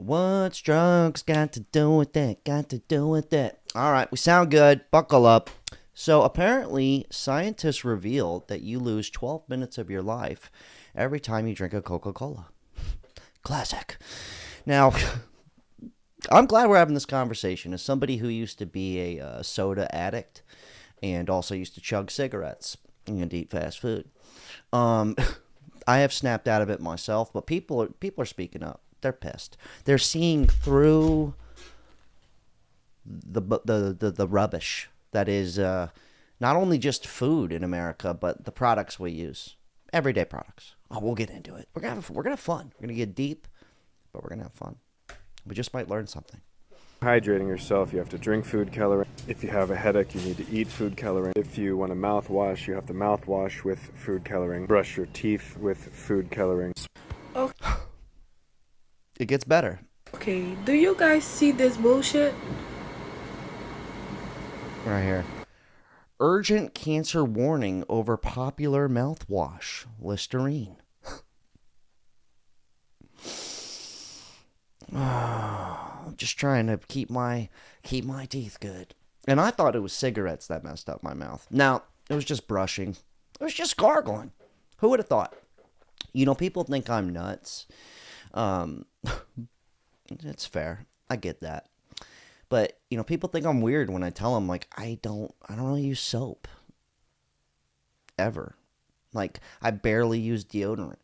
What's drugs got to do with that? Got to do with that. All right, we sound good. Buckle up. So apparently, scientists revealed that you lose 12 minutes of your life every time you drink a Coca-Cola. Classic. Now, I'm glad we're having this conversation. As somebody who used to be a soda addict and also used to chug cigarettes and eat fast food, I have snapped out of it myself. But people are speaking up. They're pissed. They're seeing through the rubbish that is not only just food in America, but the products we use, everyday products. Oh, we'll get into it. We're gonna have fun. We're gonna get deep, but we're gonna have fun. We just might learn something. Hydrating yourself, you have to drink food coloring. If you have a headache, you need to eat food coloring. If you want a mouthwash, you have to mouthwash with food coloring. Brush your teeth with food coloring. Oh, It gets better. okay. Do you guys see this bullshit? Right here. Urgent cancer warning over popular mouthwash, Listerine. I'm just trying to keep my teeth good. And I thought it was cigarettes that messed up my mouth. Now, it was just brushing. It was just gargling. Who would have thought? You know, people think I'm nuts. It's fair. I get that. But, you know, people think I'm weird when I tell them, like, I don't really use soap. Ever. Like, I barely use deodorant.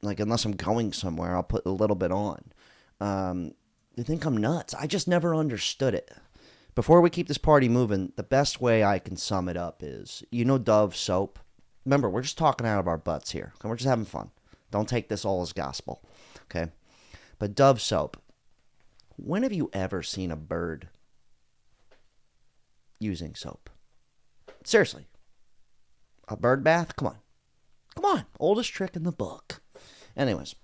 Like, unless I'm going somewhere, I'll put a little bit on. They think I'm nuts. I just never understood it. Before we keep this party moving, the best way I can sum it up is, you know Dove soap? Remember, we're just talking out of our butts here. We're just having fun. Don't take this all as gospel. Okay? But Dove soap. When have you ever seen a bird using soap? Seriously. A bird bath? Come on. Come on. Oldest trick in the book. Anyways.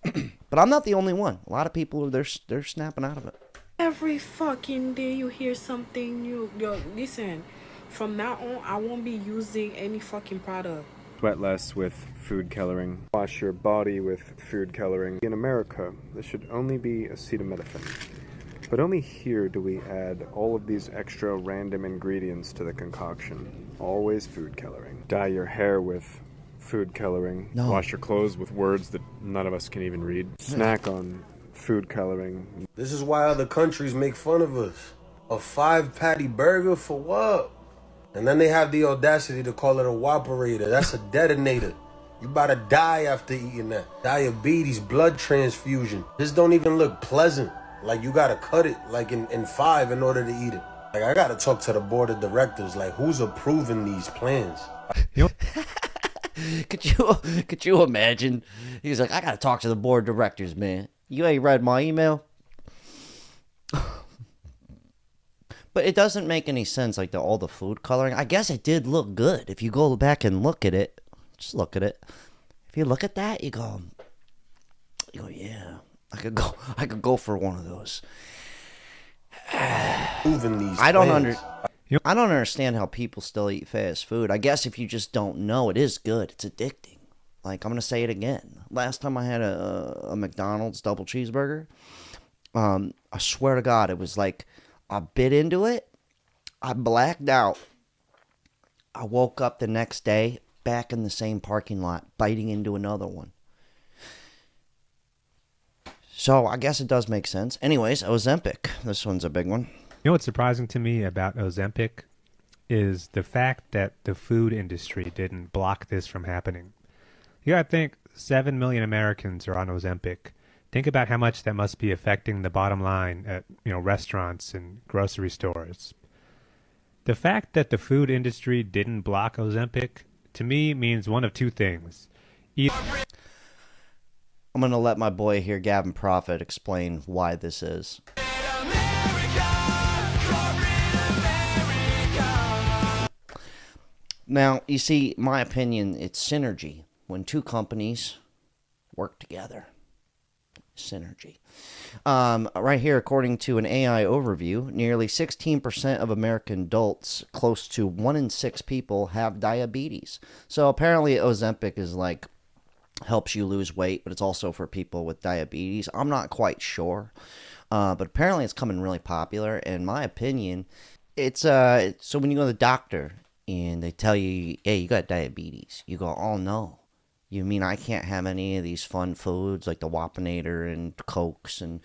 But I'm not the only one. A lot of people, they're snapping out of it. Every fucking day you hear something new. Yo, listen. From now on, I won't be using any fucking product. Sweat less with food coloring. Wash your body with food coloring. In America, this should only be acetaminophen. But only here do we add all of these extra random ingredients to the concoction. Always food coloring. Dye your hair with food coloring. No. Wash your clothes with words that none of us can even read. Snack on food coloring. This is why other countries make fun of us. A 5-patty burger for what? And then they have the audacity to call it a Whopperator. That's a detonator. You about to die after eating that. Diabetes, blood transfusion. This don't even look pleasant. Like, you gotta cut it, like, in 5 in order to eat it. Like, I gotta talk to the board of directors. Like, who's approving these plans? Could you imagine? He's like, I gotta talk to the board of directors, man. You ain't read my email? But it doesn't make any sense, like, all the food coloring. I guess it did look good. If you go back and look at it, just look at it. If you look at that, you go, yeah. I could go for one of those. I don't understand how people still eat fast food. I guess if you just don't know, it is good. It's addicting. Like, I'm gonna say it again. Last time I had a McDonald's double cheeseburger, I swear to God, it was like I bit into it. I blacked out. I woke up the next day back in the same parking lot, biting into another one. So I guess it does make sense. Anyways, Ozempic. This one's a big one. You know what's surprising to me about Ozempic is the fact that the food industry didn't block this from happening. You gotta think 7 million Americans are on Ozempic. Think about how much that must be affecting the bottom line at, restaurants and grocery stores. The fact that the food industry didn't block Ozempic, to me, means one of two things. I'm going to let my boy here, Gavin Prophet, explain why this is. Now, you see, my opinion, it's synergy. When two companies work together. Synergy. Right here, according to an AI overview, nearly 16% of American adults, close to 1 in 6 people, have diabetes. So apparently Ozempic is like helps you lose weight, but it's also for people with diabetes. I'm not quite sure, but apparently it's coming really popular. In my opinion, it's so when you go to the doctor and they tell you, hey, you got diabetes, you go, oh no. You mean I can't have any of these fun foods like the Wapinator and Cokes and,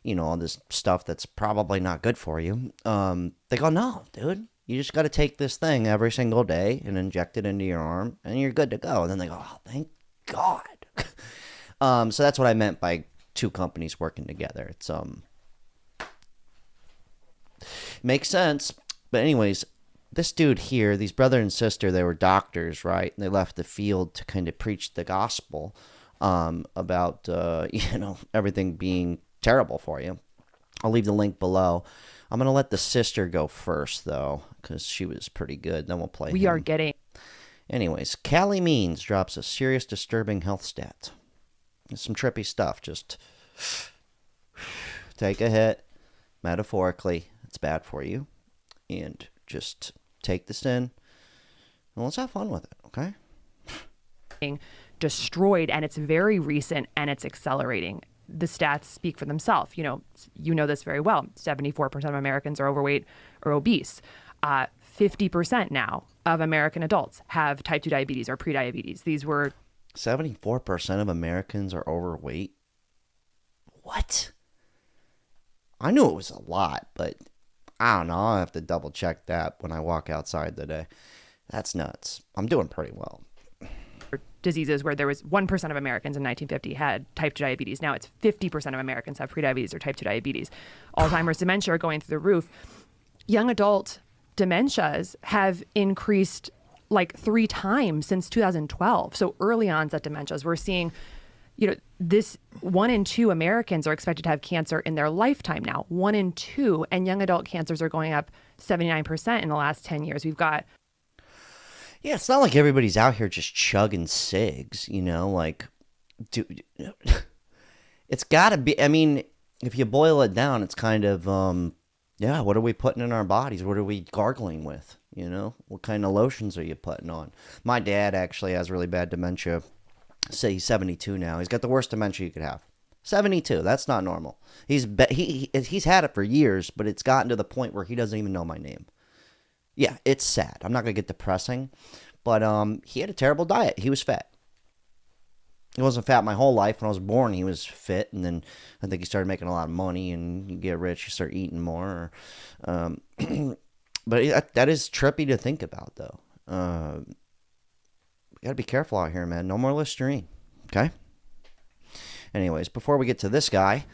you know, all this stuff that's probably not good for you? They go, no, dude. You just got to take this thing every single day and inject it into your arm, and you're good to go. And then they go, oh, thank God. So that's what I meant by two companies working together. It's makes sense. But anyways, this dude here, these brother and sister, they were doctors, right? And they left the field to kind of preach the gospel about, you know, everything being terrible for you. I'll leave the link below. I'm going to let the sister go first, though, because she was pretty good. Then we'll play We him. are getting... Anyways, Callie Means drops a serious disturbing health stat. It's some trippy stuff. Just take a hit. Metaphorically, it's bad for you. And just take this in. And let's have fun with it, okay? destroyed, and it's very recent, and it's accelerating. The stats speak for themselves. You know this very well. 74% of Americans are overweight or obese. 50% now of American adults have type 2 diabetes or prediabetes. These were 74% of Americans are overweight. What? I knew it was a lot, but I don't know. I'll have to double check that when I walk outside today. That's nuts. I'm doing pretty well. diseases where there was 1% of Americans in 1950 had type 2 diabetes. Now it's 50% of Americans have prediabetes or type 2 diabetes. Alzheimer's, dementia are going through the roof. Young adult dementias have increased like 3 times since 2012. So early onset dementias, we're seeing, this 1 in 2 Americans are expected to have cancer in their lifetime now. 1 in 2, and young adult cancers are going up 79% in the last 10 years. We've got Yeah, it's not like everybody's out here just chugging cigs, dude, it's got to be, I mean, if you boil it down, it's kind of, what are we putting in our bodies? What are we gargling with? What kind of lotions are you putting on? My dad actually has really bad dementia. Say he's 72 now. He's got the worst dementia you could have. 72. That's not normal. He's had it for years, but it's gotten to the point where he doesn't even know my name. Yeah, it's sad. I'm not going to get depressing, but he had a terrible diet. He was fat. He wasn't fat my whole life. When I was born, he was fit, and then I think he started making a lot of money, and you get rich, you start eating more. But that is trippy to think about, though. You got to be careful out here, man. No more Listerine, okay? Anyways, before we get to this guy,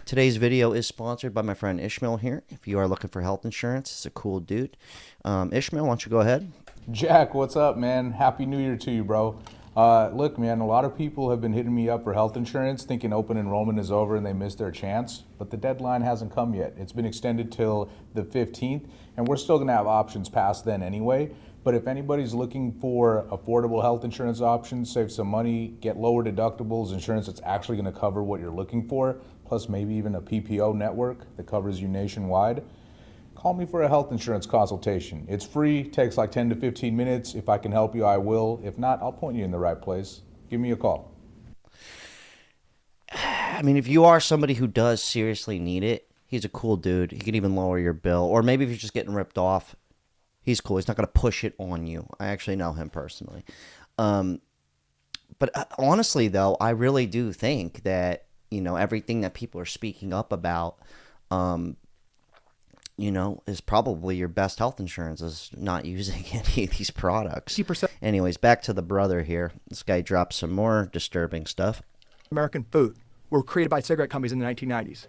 today's video is sponsored by my friend Ismail here. If you are looking for health insurance, he's a cool dude. Ismail, why don't you go ahead? Jack, what's up, man? Happy New Year to you, bro. Look, man, a lot of people have been hitting me up for health insurance thinking open enrollment is over and they missed their chance, but the deadline hasn't come yet. It's been extended till the 15th, and we're still going to have options past then anyway. But if anybody's looking for affordable health insurance options, save some money, get lower deductibles, insurance that's actually going to cover what you're looking for, plus maybe even a PPO network that covers you nationwide, call me for a health insurance consultation. It's free, takes like 10 to 15 minutes. If I can help you, I will. If not, I'll point you in the right place. Give me a call. I mean, if you are somebody who does seriously need it, he's a cool dude. He could even lower your bill. Or maybe if you're just getting ripped off, he's cool. He's not going to push it on you. I actually know him personally. But honestly, though, I really do think that, everything that people are speaking up about, is probably your best health insurance is not using any of these products. 50%. Anyways, back to the brother here. This guy dropped some more disturbing stuff. American food were created by cigarette companies in the 1990s.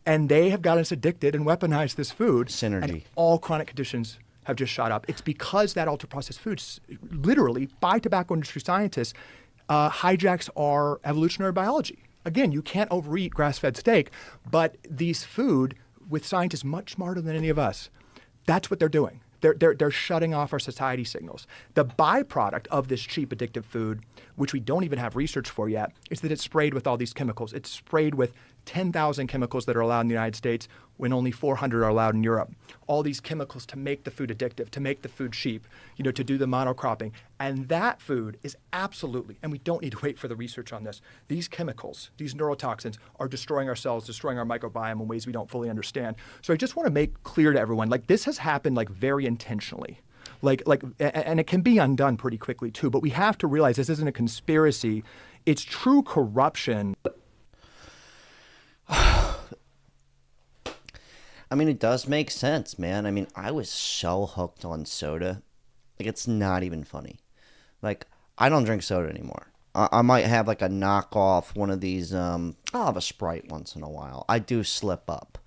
And they have gotten us addicted and weaponized this food. Synergy. And all chronic conditions have just shot up. It's because that ultra-processed foods, literally by tobacco industry scientists, hijacks our evolutionary biology. Again, you can't overeat grass-fed steak, but these food, with scientists much smarter than any of us, that's what they're doing. They're shutting off our satiety signals. The byproduct of this cheap, addictive food, which we don't even have research for yet, is that it's sprayed with all these chemicals. It's sprayed with 10,000 chemicals that are allowed in the United States when only 400 are allowed in Europe. All these chemicals to make the food addictive, to make the food cheap, to do the monocropping. And that food is absolutely, and we don't need to wait for the research on this, these chemicals, these neurotoxins are destroying our cells, destroying our microbiome in ways we don't fully understand. So I just want to make clear to everyone, this has happened very intentionally. And it can be undone pretty quickly too, but we have to realize this isn't a conspiracy. It's true corruption. I mean, it does make sense, man. I mean, I was so hooked on soda. It's not even funny. I don't drink soda anymore. I might have a knockoff, one of these, I'll have a Sprite once in a while. I do slip up.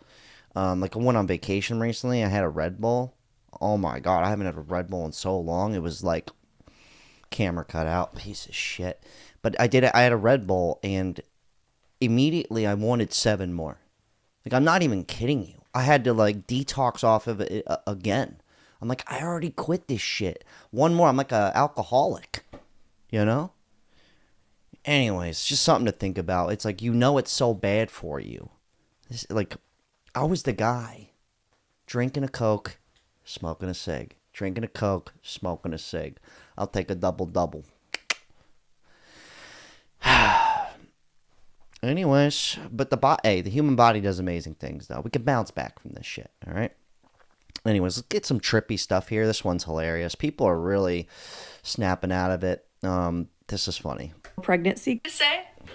I went on vacation recently. I had a Red Bull. Oh my God, I haven't had a Red Bull in so long. It was camera cut out, piece of shit. But I had a Red Bull, and immediately I wanted 7 more. I'm not even kidding you. I had to detox off of it again. I'm I already quit this shit. One more, I'm a alcoholic, Anyways, just something to think about. It's it's so bad for you. I was the guy drinking a Coke, smoking a cig. Drinking a Coke, smoking a cig. I'll take a double-double. Anyways, but the human body does amazing things, though. We can bounce back from this shit, all right? Anyways, let's get some trippy stuff here. This one's hilarious. People are really snapping out of it. This is funny. Pregnancy.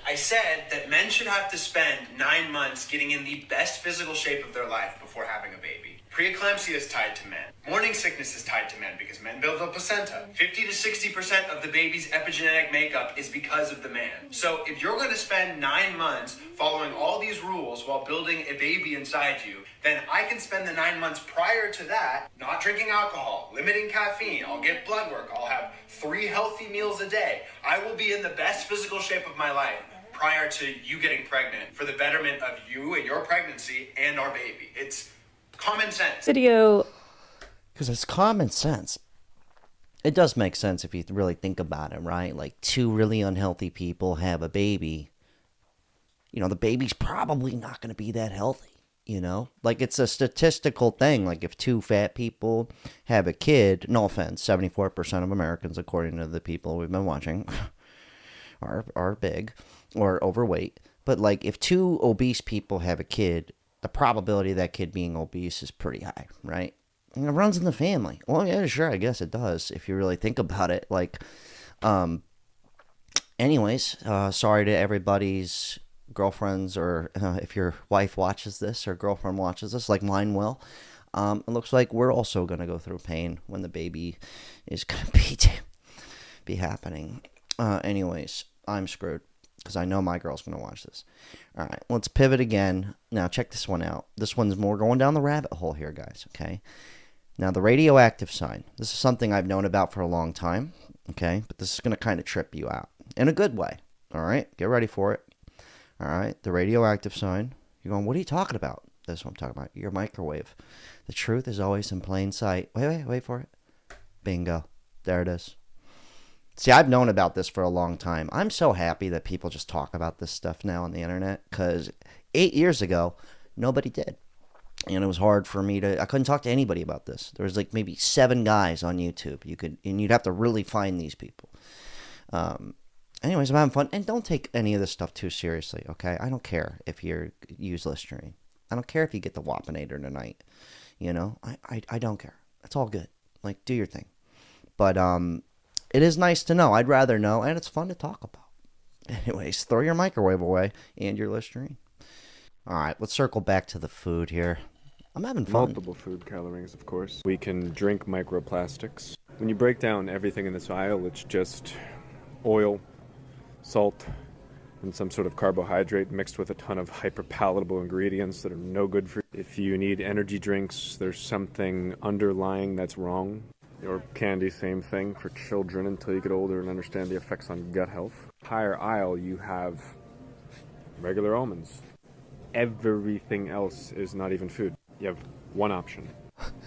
I said that men should have to spend 9 months getting in the best physical shape of their life before having a baby. Preeclampsia is tied to men. Morning sickness is tied to men because men build a placenta. 50 to 60% of the baby's epigenetic makeup is because of the man. So if you're going to spend 9 months following all these rules while building a baby inside you, then I can spend the 9 months prior to that not drinking alcohol, limiting caffeine, I'll get blood work, I'll have 3 healthy meals a day. I will be in the best physical shape of my life prior to you getting pregnant for the betterment of you and your pregnancy and our baby. It's common sense. Video. Because it's common sense. It does make sense if you really think about it, right? 2 really unhealthy people have a baby. The baby's probably not going to be that healthy, It's a statistical thing. If 2 fat people have a kid, no offense, 74% of Americans, according to the people we've been watching, are big or overweight. But if 2 obese people have a kid, the probability of that kid being obese is pretty high, right? And it runs in the family. Well, yeah, sure, I guess it does if you really think about it. Anyways, sorry to everybody's girlfriends, or if your wife watches this or girlfriend watches this, like mine will. It looks like we're also going to go through pain when the baby is going to be happening. Anyways, I'm screwed because I know my girl's going to watch this. All right, let's pivot again. Now, check this one out. This one's more going down the rabbit hole here, guys, okay? Now, the radioactive sign. This is something I've known about for a long time, okay? But this is going to kind of trip you out in a good way, all right? Get ready for it. All right, the radioactive sign. You're going, what are you talking about? That's what I'm talking about. Your microwave. The truth is always in plain sight. Wait for it. Bingo. There it is. See, I've known about this for a long time. I'm so happy that people just talk about this stuff now on the internet, because 8 years ago, nobody did. And it was hard for me I couldn't talk to anybody about this. There was maybe 7 guys on YouTube. And you'd have to really find these people. Anyways, I'm having fun. And don't take any of this stuff too seriously, okay? I don't care if you use Listerine. I don't care if you get the Wapinator tonight. I don't care. It's all good. Do your thing. But it is nice to know. I'd rather know, and it's fun to talk about. Anyways, throw your microwave away and your Listerine. All right, let's circle back to the food here. I'm having fun. Multiple food colorings, of course. We can drink microplastics. When you break down everything in this aisle, it's just oil, salt, and some sort of carbohydrate mixed with a ton of hyperpalatable ingredients that are no good for you. If you need energy drinks, there's something underlying that's wrong. Or candy, same thing for children until you get older and understand the effects on gut health. Higher aisle, you have regular almonds. Everything else is not even food. You have one option.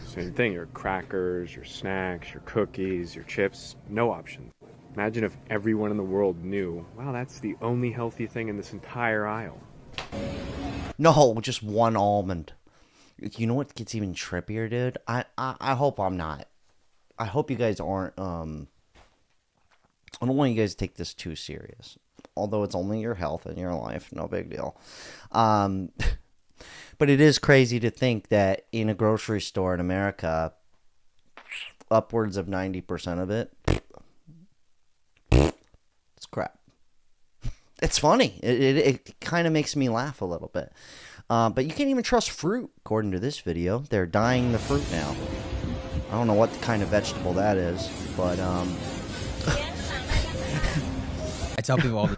Same thing, your crackers, your snacks, your cookies, your chips, no option. Imagine if everyone in the world knew, wow, that's the only healthy thing in this entire aisle. No, just one almond. You know what gets even trippier, dude? I hope I'm not. I hope you guys aren't. I don't want you guys to take this too serious. Although it's only your health and your life, no big deal. But it is crazy to think that in a grocery store in America, upwards of 90% of it, it's crap. It's funny. It kind of makes me laugh a little bit. But you can't even trust fruit, according to this video. They're dyeing the fruit now. I don't know what kind of vegetable that is, but I tell people all the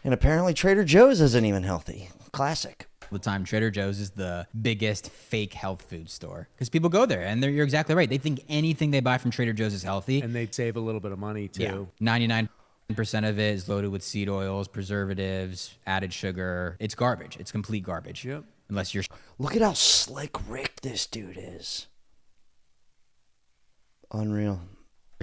and apparently Trader Joe's isn't even healthy. Classic. time, Trader Joe's is the biggest fake health food store because people go there, and you're exactly right. They think anything they buy from Trader Joe's is healthy, and they'd save a little bit of money too. Yeah. 99% of it is loaded with seed oils, preservatives, added sugar. It's garbage. It's complete garbage. Yep. Unless you're Look at how slick Rick this dude is. Unreal.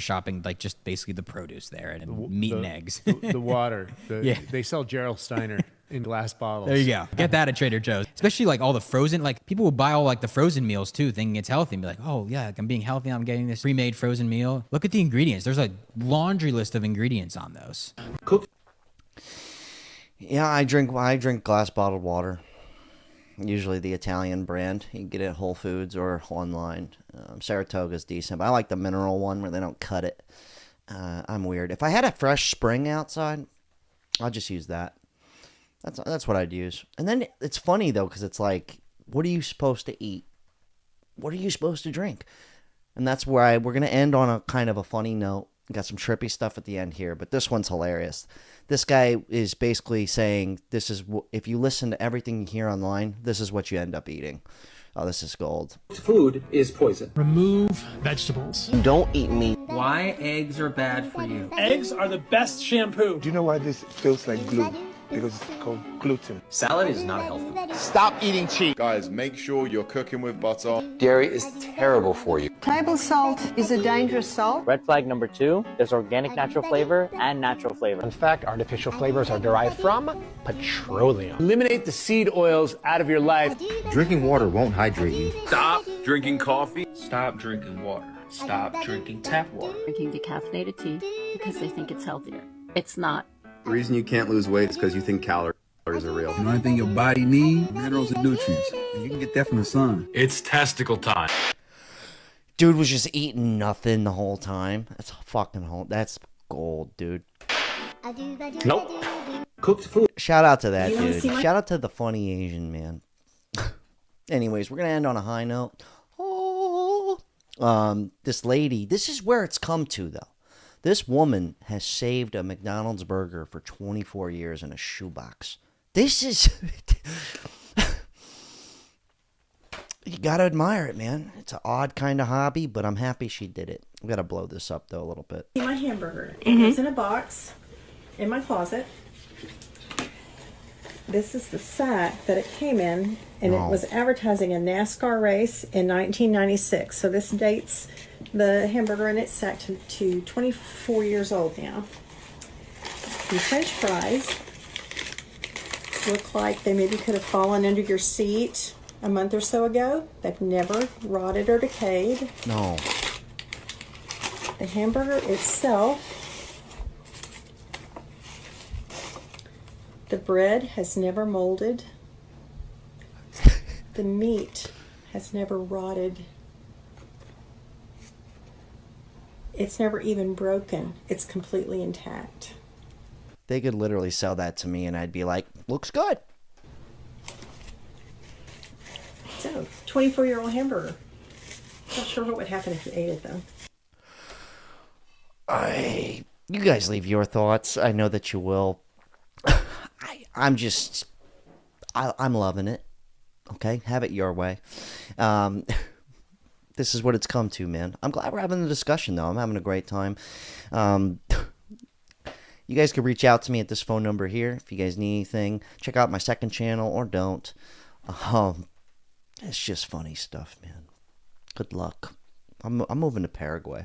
shopping like just basically the produce there and meat and eggs. The water. Yeah. They sell Gerald Steiner in glass bottles. There you go. Get that at Trader Joe's. Especially like all the frozen, like people will buy all like the frozen meals too, thinking it's healthy and be like, oh yeah, like, I'm being healthy. I'm getting this pre-made frozen meal. Look at the ingredients. There's a laundry list of ingredients on those. Yeah, I drink glass bottled water. Usually the Italian brand. You can get it at Whole Foods or online. Saratoga's decent, but I like the mineral one where they don't cut it. I'm weird. If I had a fresh spring outside, I'll just use that. That's what I'd use. And then it's funny though, because it's like, what are you supposed to eat? What are you supposed to drink? And that's where we're gonna end on a kind of a funny note. Got some trippy stuff at the end here, but this one's hilarious. This guy is basically saying, this is if you listen to everything you hear online, this is what you end up eating. Oh, this is gold. Food is poison. Remove vegetables. Don't eat meat. Why eggs are bad for you? Eggs are the best shampoo. Do you know why this feels like glue? Because it's called gluten. Salad is not healthy. Stop eating cheap. Guys, make sure you're cooking with butter. Dairy is terrible for you. Table salt is a dangerous salt. Red flag number 2, there's organic natural flavor and natural flavor. In fact, artificial flavors are derived from petroleum. Eliminate the seed oils out of your life. Drinking water won't hydrate you. Stop drinking coffee. Stop drinking water. Stop drinking tap water. Drinking decaffeinated tea because they think it's healthier. It's not. The reason you can't lose weight is because you think calories are real. The only thing your body needs, minerals and nutrients. And you can get that from the sun. It's testicle time. Dude was just eating nothing the whole time. That's that's gold, dude. Nope. Cooked food. Shout out to that dude. Shout out to the funny Asian man. Anyways, we're gonna end on a high note. This lady, this is where it's come to though. This woman has saved a McDonald's burger for 24 years in a shoebox. This is... you gotta admire it, man. It's an odd kind of hobby, but I'm happy she did it. We gotta blow this up, though, a little bit. My hamburger. It's in a box in my closet. This is the sack that it came in, and it was advertising a NASCAR race in 1996. So this dates the hamburger in its sack to 24 years old now. The French fries look like they maybe could have fallen under your seat a month or so ago. They've never rotted or decayed. No. The hamburger itself, the bread has never molded. The meat has never rotted. It's never even broken. It's completely intact. They could literally sell that to me and I'd be like, looks good. So, 24-year-old hamburger. Not sure what would happen if you ate it, though. You guys leave your thoughts. I know that you will. I'm loving it. Okay? Have it your way. This is what it's come to, man. I'm glad we're having the discussion, though. I'm having a great time. You guys can reach out to me at this phone number here if you guys need anything. Check out my second channel or don't. It's just funny stuff, man. Good luck. I'm moving to Paraguay.